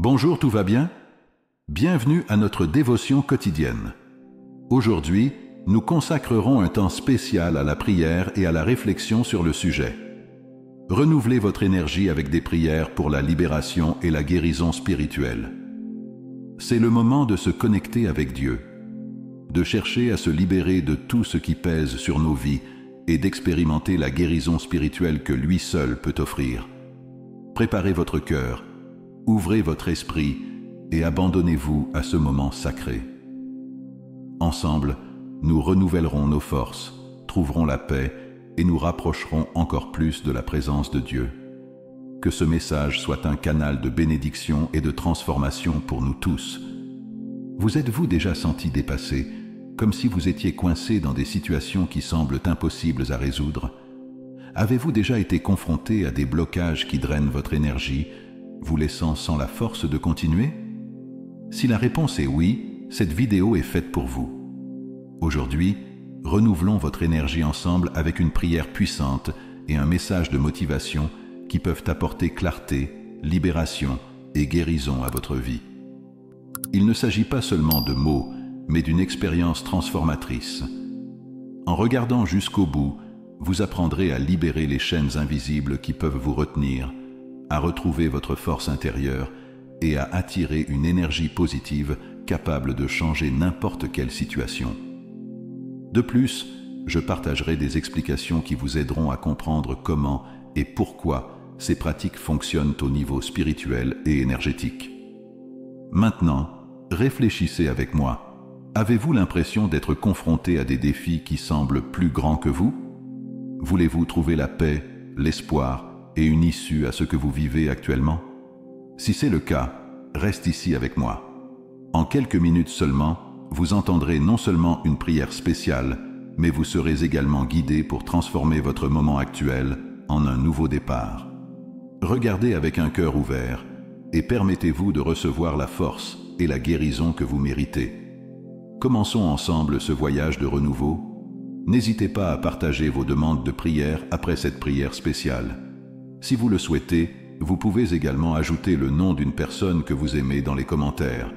Bonjour, tout va bien? Bienvenue à notre dévotion quotidienne. Aujourd'hui, nous consacrerons un temps spécial à la prière et à la réflexion sur le sujet. Renouvelez votre énergie avec des prières pour la libération et la guérison spirituelle. C'est le moment de se connecter avec Dieu, de chercher à se libérer de tout ce qui pèse sur nos vies et d'expérimenter la guérison spirituelle que lui seul peut offrir. Préparez votre cœur, ouvrez votre esprit et abandonnez-vous à ce moment sacré. Ensemble, nous renouvellerons nos forces, trouverons la paix et nous rapprocherons encore plus de la présence de Dieu. Que ce message soit un canal de bénédiction et de transformation pour nous tous. Vous êtes-vous déjà senti dépassé, comme si vous étiez coincé dans des situations qui semblent impossibles à résoudre? Avez-vous déjà été confronté à des blocages qui drainent votre énergie, vous laissant sans la force de continuer? Si la réponse est oui, cette vidéo est faite pour vous. Aujourd'hui, renouvelons votre énergie ensemble avec une prière puissante et un message de motivation qui peuvent apporter clarté, libération et guérison à votre vie. Il ne s'agit pas seulement de mots, mais d'une expérience transformatrice. En regardant jusqu'au bout, vous apprendrez à libérer les chaînes invisibles qui peuvent vous retenir, à retrouver votre force intérieure et à attirer une énergie positive capable de changer n'importe quelle situation. De plus, je partagerai des explications qui vous aideront à comprendre comment et pourquoi ces pratiques fonctionnent au niveau spirituel et énergétique. Maintenant, réfléchissez avec moi. Avez-vous l'impression d'être confronté à des défis qui semblent plus grands que vous? Voulez-vous trouver la paix, l'espoir et une issue à ce que vous vivez actuellement? Si c'est le cas, reste ici avec moi. En quelques minutes seulement, vous entendrez non seulement une prière spéciale, mais vous serez également guidé pour transformer votre moment actuel en un nouveau départ. Regardez avec un cœur ouvert et permettez-vous de recevoir la force et la guérison que vous méritez. Commençons ensemble ce voyage de renouveau. N'hésitez pas à partager vos demandes de prière après cette prière spéciale. Si vous le souhaitez, vous pouvez également ajouter le nom d'une personne que vous aimez dans les commentaires.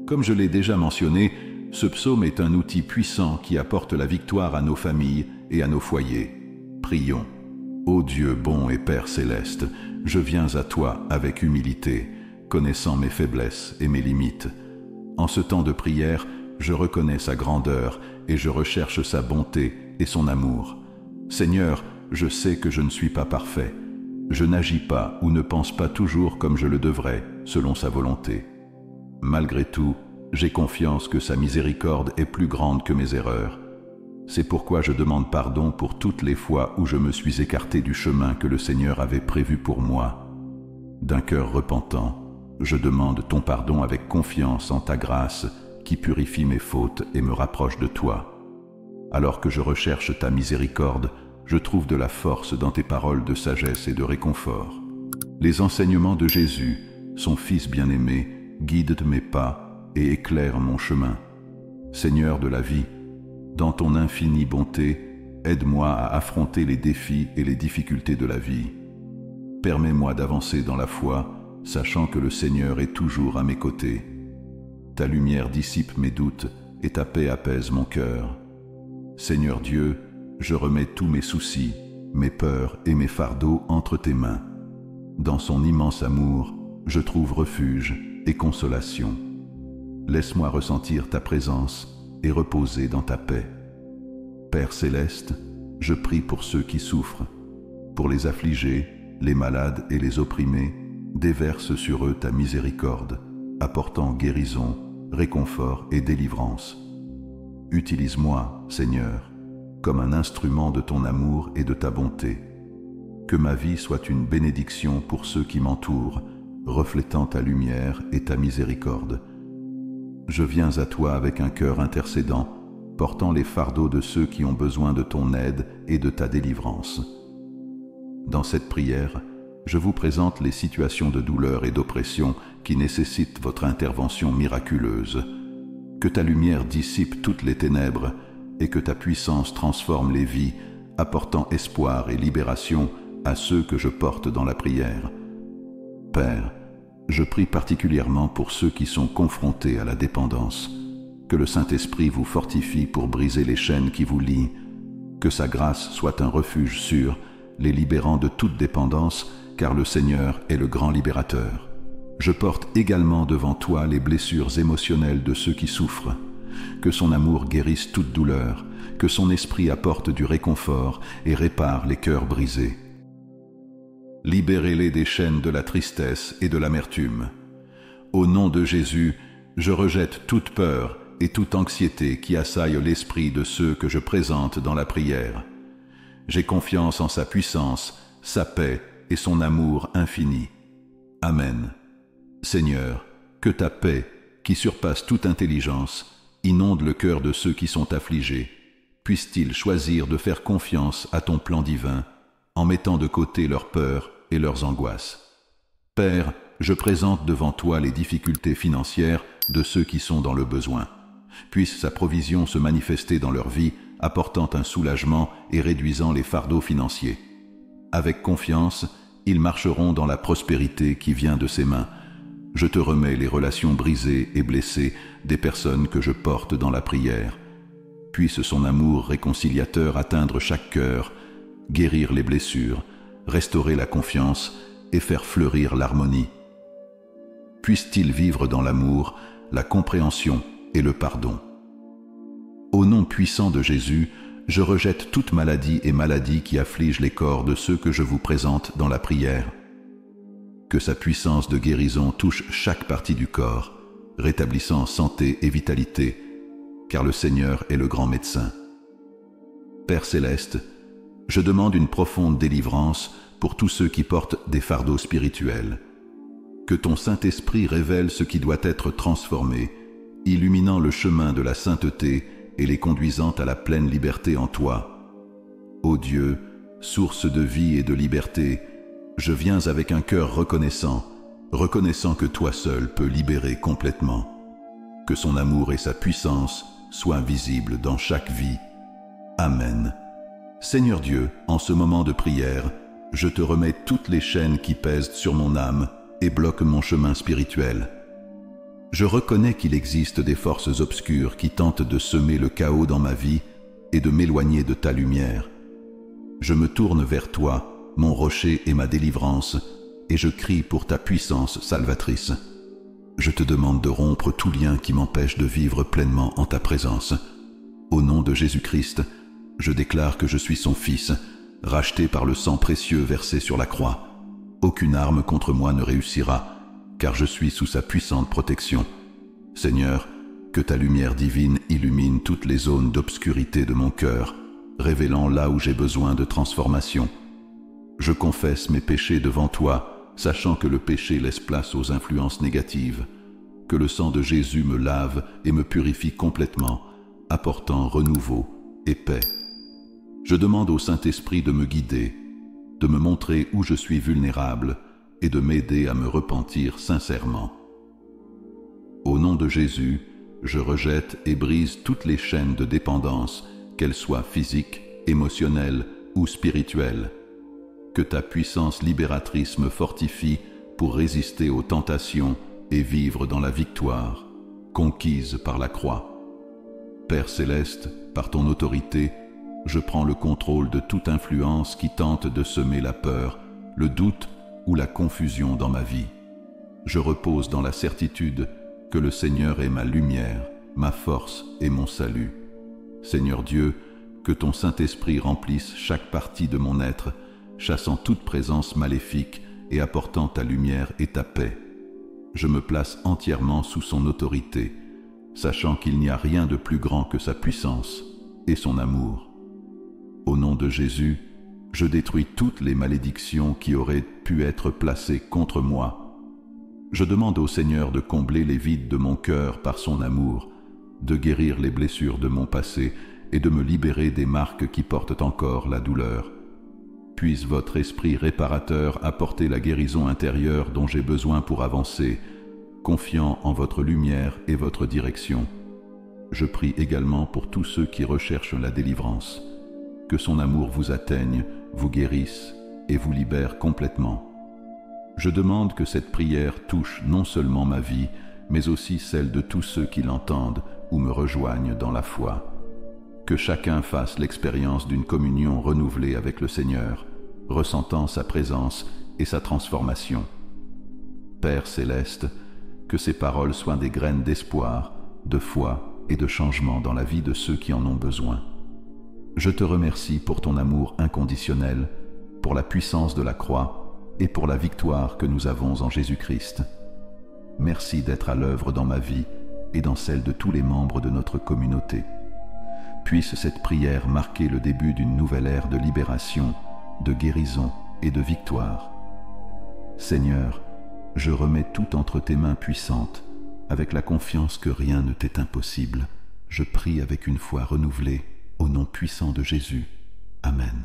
Comme je l'ai déjà mentionné, ce psaume est un outil puissant qui apporte la victoire à nos familles et à nos foyers. Prions. Ô Dieu bon et Père céleste, je viens à toi avec humilité, connaissant mes faiblesses et mes limites. En ce temps de prière, je reconnais sa grandeur et je recherche sa bonté et son amour. Seigneur, je sais que je ne suis pas parfait. Je n'agis pas ou ne pense pas toujours comme je le devrais, selon sa volonté. Malgré tout, j'ai confiance que sa miséricorde est plus grande que mes erreurs. C'est pourquoi je demande pardon pour toutes les fois où je me suis écarté du chemin que le Seigneur avait prévu pour moi. D'un cœur repentant, je demande ton pardon avec confiance en ta grâce qui purifie mes fautes et me rapproche de toi. Alors que je recherche ta miséricorde, je trouve de la force dans tes paroles de sagesse et de réconfort. Les enseignements de Jésus, son Fils bien-aimé, guident mes pas et éclairent mon chemin. Seigneur de la vie, dans ton infinie bonté, aide-moi à affronter les défis et les difficultés de la vie. Permets-moi d'avancer dans la foi, sachant que le Seigneur est toujours à mes côtés. Ta lumière dissipe mes doutes et ta paix apaise mon cœur. Seigneur Dieu, je remets tous mes soucis, mes peurs et mes fardeaux entre tes mains. Dans son immense amour, je trouve refuge et consolation. Laisse-moi ressentir ta présence et reposer dans ta paix. Père céleste, je prie pour ceux qui souffrent, pour les affligés, les malades et les opprimés, déverse sur eux ta miséricorde, apportant guérison, réconfort et délivrance. Utilise-moi, Seigneur, comme un instrument de ton amour et de ta bonté. Que ma vie soit une bénédiction pour ceux qui m'entourent, reflétant ta lumière et ta miséricorde. Je viens à toi avec un cœur intercédant, portant les fardeaux de ceux qui ont besoin de ton aide et de ta délivrance. Dans cette prière, je vous présente les situations de douleur et d'oppression qui nécessitent votre intervention miraculeuse. Que ta lumière dissipe toutes les ténèbres et que ta puissance transforme les vies, apportant espoir et libération à ceux que je porte dans la prière. Père, Je prie particulièrement pour ceux qui sont confrontés à la dépendance. Que le Saint-Esprit vous fortifie pour briser les chaînes qui vous lient. Que sa grâce soit un refuge sûr, les libérant de toute dépendance, car le Seigneur est le grand libérateur. Je porte également devant toi les blessures émotionnelles de ceux qui souffrent. Que son amour guérisse toute douleur, que son esprit apporte du réconfort et répare les cœurs brisés. Libérez-les des chaînes de la tristesse et de l'amertume. Au nom de Jésus, je rejette toute peur et toute anxiété qui assaille l'esprit de ceux que je présente dans la prière. J'ai confiance en sa puissance, sa paix et son amour infini. Amen. Seigneur, que ta paix, qui surpasse toute intelligence, inonde le cœur de ceux qui sont affligés. Puissent-ils choisir de faire confiance à ton plan divin, en mettant de côté leurs peurs et leurs angoisses. Père, je présente devant toi les difficultés financières de ceux qui sont dans le besoin. Puisse sa provision se manifester dans leur vie, apportant un soulagement et réduisant les fardeaux financiers. Avec confiance, ils marcheront dans la prospérité qui vient de ses mains. Je te remets les relations brisées et blessées des personnes que je porte dans la prière. Puisse son amour réconciliateur atteindre chaque cœur, guérir les blessures, restaurer la confiance et faire fleurir l'harmonie. Puisse-t-il vivre dans l'amour, la compréhension et le pardon. Au nom puissant de Jésus, je rejette toute maladie et maladie qui afflige les corps de ceux que je vous présente dans la prière. Que sa puissance de guérison touche chaque partie du corps, rétablissant santé et vitalité, car le Seigneur est le grand médecin. Père céleste, je demande une profonde délivrance pour tous ceux qui portent des fardeaux spirituels. Que ton Saint-Esprit révèle ce qui doit être transformé, illuminant le chemin de la sainteté et les conduisant à la pleine liberté en toi. Ô Dieu, source de vie et de liberté, je viens avec un cœur reconnaissant que toi seul peux libérer complètement. Que son amour et sa puissance soient visibles dans chaque vie. Amen. Seigneur Dieu, en ce moment de prière, je te remets toutes les chaînes qui pèsent sur mon âme et bloquent mon chemin spirituel. Je reconnais qu'il existe des forces obscures qui tentent de semer le chaos dans ma vie et de m'éloigner de ta lumière. Je me tourne vers toi, mon rocher et ma délivrance, et je crie pour ta puissance salvatrice. Je te demande de rompre tout lien qui m'empêche de vivre pleinement en ta présence. Au nom de Jésus-Christ, je déclare que je suis son fils, racheté par le sang précieux versé sur la croix. Aucune arme contre moi ne réussira, car je suis sous sa puissante protection. Seigneur, que ta lumière divine illumine toutes les zones d'obscurité de mon cœur, révélant là où j'ai besoin de transformation. Je confesse mes péchés devant toi, sachant que le péché laisse place aux influences négatives. Que le sang de Jésus me lave et me purifie complètement, apportant renouveau et paix. Je demande au Saint-Esprit de me guider, de me montrer où je suis vulnérable et de m'aider à me repentir sincèrement. Au nom de Jésus, je rejette et brise toutes les chaînes de dépendance, qu'elles soient physiques, émotionnelles ou spirituelles. Que ta puissance libératrice me fortifie pour résister aux tentations et vivre dans la victoire, conquise par la croix. Père céleste, par ton autorité, je prends le contrôle de toute influence qui tente de semer la peur, le doute ou la confusion dans ma vie. Je repose dans la certitude que le Seigneur est ma lumière, ma force et mon salut. Seigneur Dieu, que ton Saint-Esprit remplisse chaque partie de mon être, chassant toute présence maléfique et apportant ta lumière et ta paix. Je me place entièrement sous son autorité, sachant qu'il n'y a rien de plus grand que sa puissance et son amour. Au nom de Jésus, je détruis toutes les malédictions qui auraient pu être placées contre moi. Je demande au Seigneur de combler les vides de mon cœur par son amour, de guérir les blessures de mon passé et de me libérer des marques qui portent encore la douleur. Puisse votre esprit réparateur apporter la guérison intérieure dont j'ai besoin pour avancer, confiant en votre lumière et votre direction. Je prie également pour tous ceux qui recherchent la délivrance. Que son amour vous atteigne, vous guérisse et vous libère complètement. Je demande que cette prière touche non seulement ma vie, mais aussi celle de tous ceux qui l'entendent ou me rejoignent dans la foi. Que chacun fasse l'expérience d'une communion renouvelée avec le Seigneur, ressentant sa présence et sa transformation. Père céleste, que ces paroles soient des graines d'espoir, de foi et de changement dans la vie de ceux qui en ont besoin. Je te remercie pour ton amour inconditionnel, pour la puissance de la croix et pour la victoire que nous avons en Jésus-Christ. Merci d'être à l'œuvre dans ma vie et dans celle de tous les membres de notre communauté. Puisse cette prière marquer le début d'une nouvelle ère de libération, de guérison et de victoire. Seigneur, je remets tout entre tes mains puissantes, avec la confiance que rien ne t'est impossible. Je prie avec une foi renouvelée, au nom puissant de Jésus. Amen.